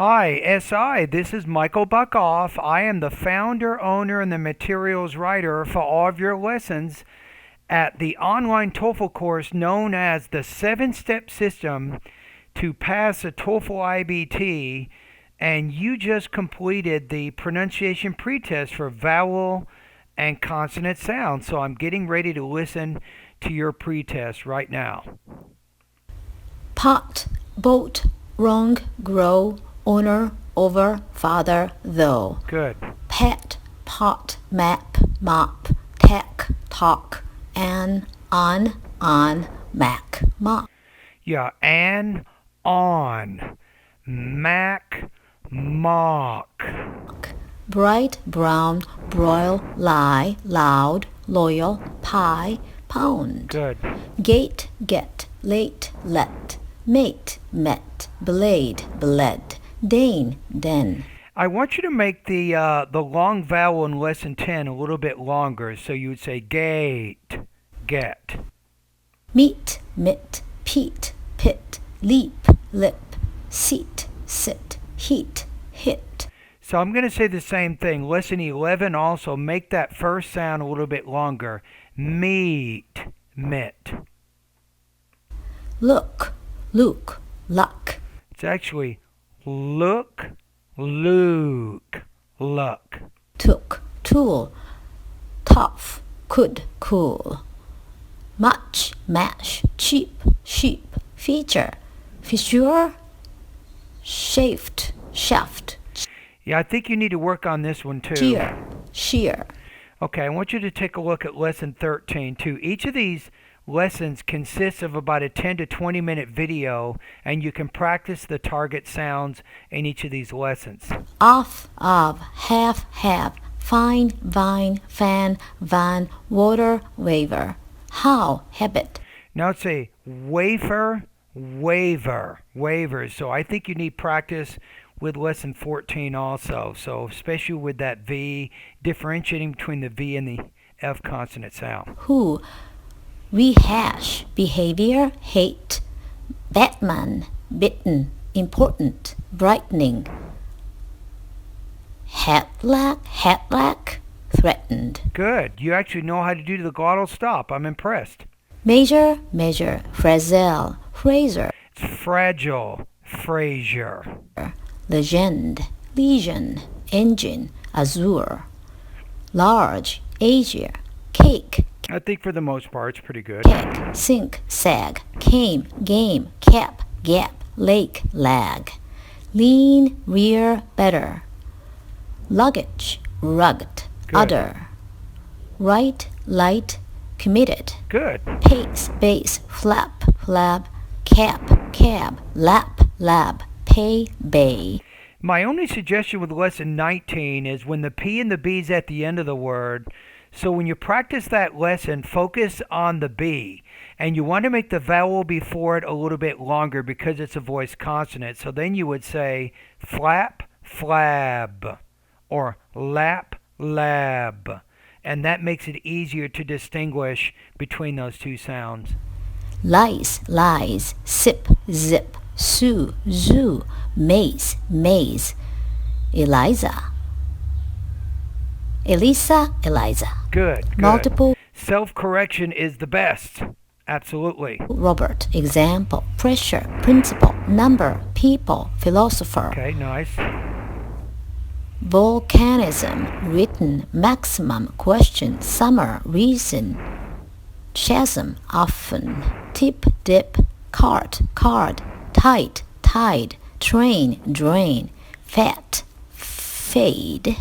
Hi, SI. This is Michael Buckoff. I am the founder, owner, and the materials writer for all of your lessons at the online TOEFL course known as the 7-Step System to Pass a TOEFL IBT. And you just completed the pronunciation pretest for vowel and consonant sound. So I'm getting ready to listen to your pretest right now. Pot, boat, wrong, grow, owner, over, father, though. Good. Pet, pot, map, mop, tech, talk, on, mac, mop. Yeah, and on. Mac, mock. Bright, brown, broil, lie, loud, loyal, pie, pound. Good. Gate, get, late, let, mate, met, blade, bled, Dane, den. I want you to make the long vowel in lesson 10 a little bit longer. So you would say gate, get. Meet, mit, peat, pit, leap, lip, seat, sit, heat, hit. So I'm going to say the same thing. Lesson 11 also, make that first sound a little bit longer. Meet, mit. Look, Luke, luck. It's actually look, luke, luck. Took, tool, tough, could, cool. Much, mash, cheap, sheep, feature, fissure, shaft, shaft. Yeah, I think you need to work on this one too. Shear. Okay, I want you to take a look at lesson 13 too. Each of these lessons consists of about a 10 to 20 minute video, and you can practice the target sounds in each of these lessons. Off, of, have, fine, vine, fan, van, water, waver. How, habit. Now it's a wafer, waver. So I think you need practice with lesson 14 also. So especially with that V, differentiating between the V and the F consonant sound. Who, rehash, behavior, hate, Batman, bitten, important, brightening. Hatlack, threatened. Good. You actually know how to do the glottal stop. I'm impressed. Measure, frazzle, phraser. It's fragile, Fraser. Legend, legion, engine, azure. Large, Asia, cake, I think for the most part it's pretty good. cake, sink, sag, came, game, cap, gap, lake, lag. Lean, rear, better. Luggage, rugged, Good. udder. Right, light, committed. Good. Pace, base, flap, flab, cap, cab, lap, lab, pay, bay. My only suggestion with lesson 19 is when the P and the B is at the end of the word. So when you practice that lesson, focus on the B. And you want to make the vowel before it a little bit longer because it's a voiced consonant. So then you would say flap, flab, or lap, lab. And that makes it easier to distinguish between those two sounds. Lice, lies, sip, zip, sue, zoo, maze, maze. Eliza, Elisa, Eliza. Good. Multiple, Self-correction is the best. Absolutely. Robert, example, pressure, principle, number, people, philosopher. Okay, nice. Volcanism, written, maximum, question, summer, reason, chasm, often, tip, dip, cart, card, tight, tide, train, drain, fat, fade,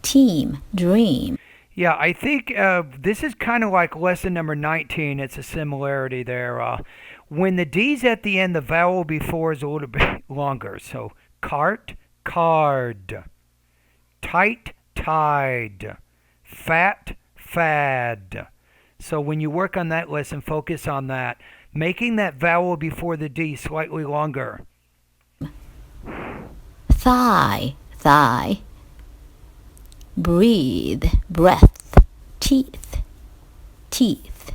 team, dream. Yeah, I think this is kind of like lesson number 19. It's a similarity there. When the D's at the end, the vowel before is a little bit longer. So cart, card, tight, tide, fat, fad. So when you work on that lesson, focus on that. Making that vowel before the D slightly longer. Thigh, thigh. Breathe, breath, teeth, teeth.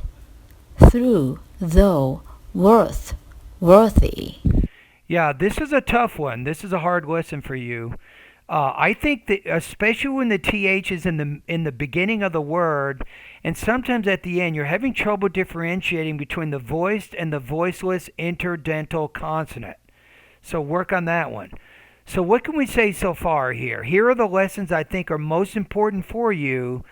Through, though, worth, worthy. Yeah, this is a tough one. This is a hard lesson for you. I think that especially when the th is in the beginning of the word, and sometimes at the end, you're having trouble differentiating between the voiced and the voiceless interdental consonant. So work on that one. So what can we say so far here? Here are the lessons I think are most important for you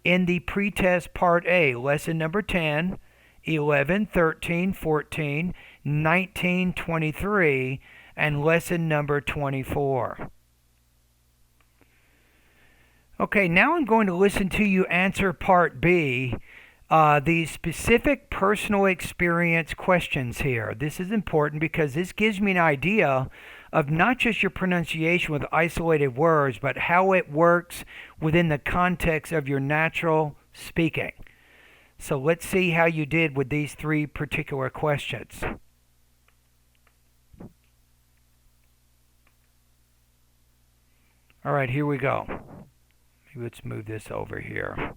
in the pretest part A. Lesson number 10, 11, 13, 14, 19, 23, and lesson number 24. Okay, now I'm going to listen to you answer part B, these specific personal experience questions here. This is important because this gives me an idea of not just your pronunciation with isolated words, but how it works within the context of your natural speaking. So let's see how you did with these three particular questions. All right, here we go. Let's move this over here.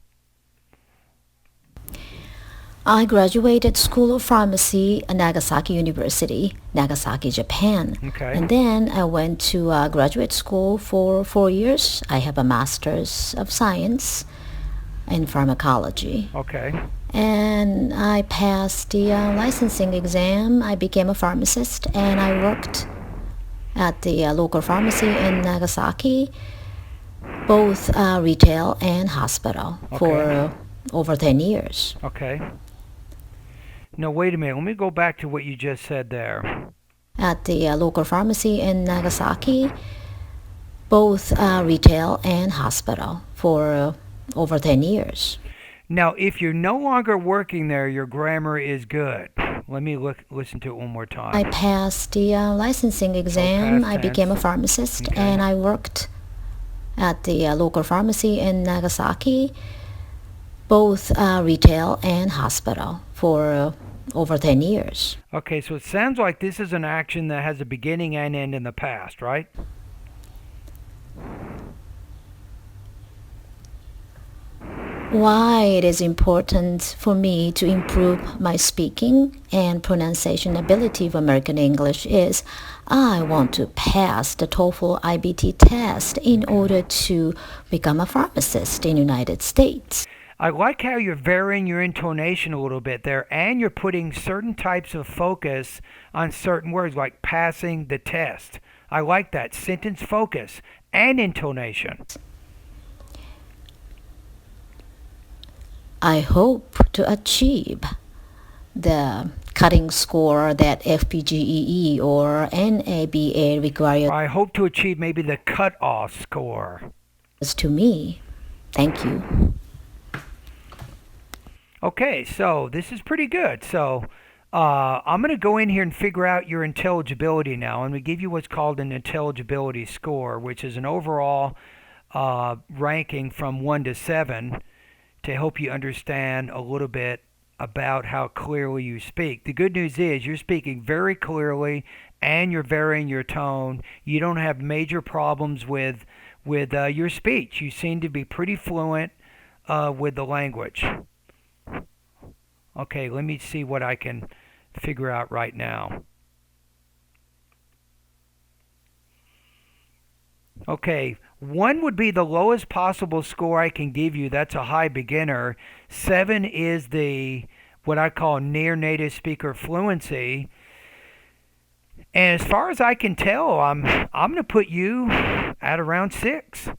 I graduated School of Pharmacy at Nagasaki University, Nagasaki, Japan. Okay. And then I went to graduate school for 4 years. I have a Master's of Science in Pharmacology. Okay. And I passed the licensing exam. I became a pharmacist, and I worked at the local pharmacy in Nagasaki, both retail and hospital, for over 10 years. Okay. Now, wait a minute. Let me go back to what you just said there. At the local pharmacy in Nagasaki, both retail and hospital, for over 10 years. Now, if you're no longer working there, your grammar is good. Let me listen to it one more time. I passed the licensing exam. I became a pharmacist, Okay. and I worked at the local pharmacy in Nagasaki, both retail and hospital, for over 10 years. Okay, so it sounds like this is an action that has a beginning and end in the past, right? Why it is important for me to improve my speaking and pronunciation ability of American English is I want to pass the TOEFL IBT test in order to become a pharmacist in the United States. I like how you're varying your intonation a little bit there, and you're putting certain types of focus on certain words, like passing the test. I like that. Sentence focus and intonation. I hope to achieve the cutting score that FPGEE or NABA requires I hope to achieve maybe the cutoff score. to me. Thank you. Okay, so this is pretty good. So I'm going to go in here and figure out your intelligibility now. I'm going to give you what's called an intelligibility score, which is an overall ranking from 1 to 7 to help you understand a little bit about how clearly you speak. The good news is you're speaking very clearly and you're varying your tone. You don't have major problems with your speech. You seem to be pretty fluent with the language. Okay, let me see what I can figure out right now. Okay, 1 would be the lowest possible score I can give you. That's a high beginner. 7 is the what I call near native speaker fluency. And as far as I can tell, I'm going to put you at around 6.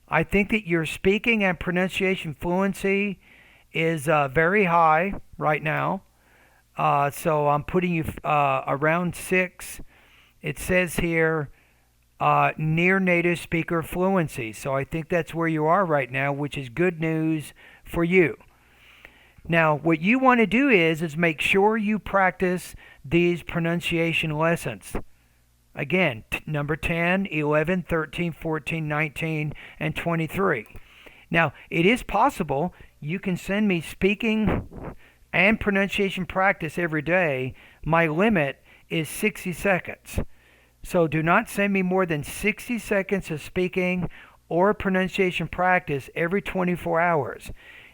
I think that your speaking and pronunciation fluency is very high right now. So I'm putting you around 6. It says here near native speaker fluency. So I think that's where you are right now, which is good news for you. Now, what you want to do is make sure you practice these pronunciation lessons. Again, number 10, 11, 13, 14, 19, and 23. Now, it is possible you can send me speaking and pronunciation practice every day. My limit is 60 seconds. So do not send me more than 60 seconds of speaking or pronunciation practice every 24 hours.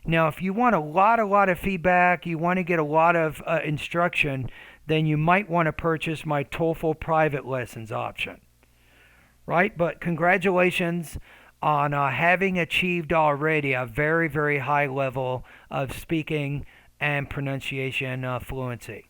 Now, if you want a lot of feedback, you want to get a lot of instruction, then you might want to purchase my TOEFL private lessons option. Right? But congratulations on having achieved already a very, very high level of speaking and pronunciation fluency.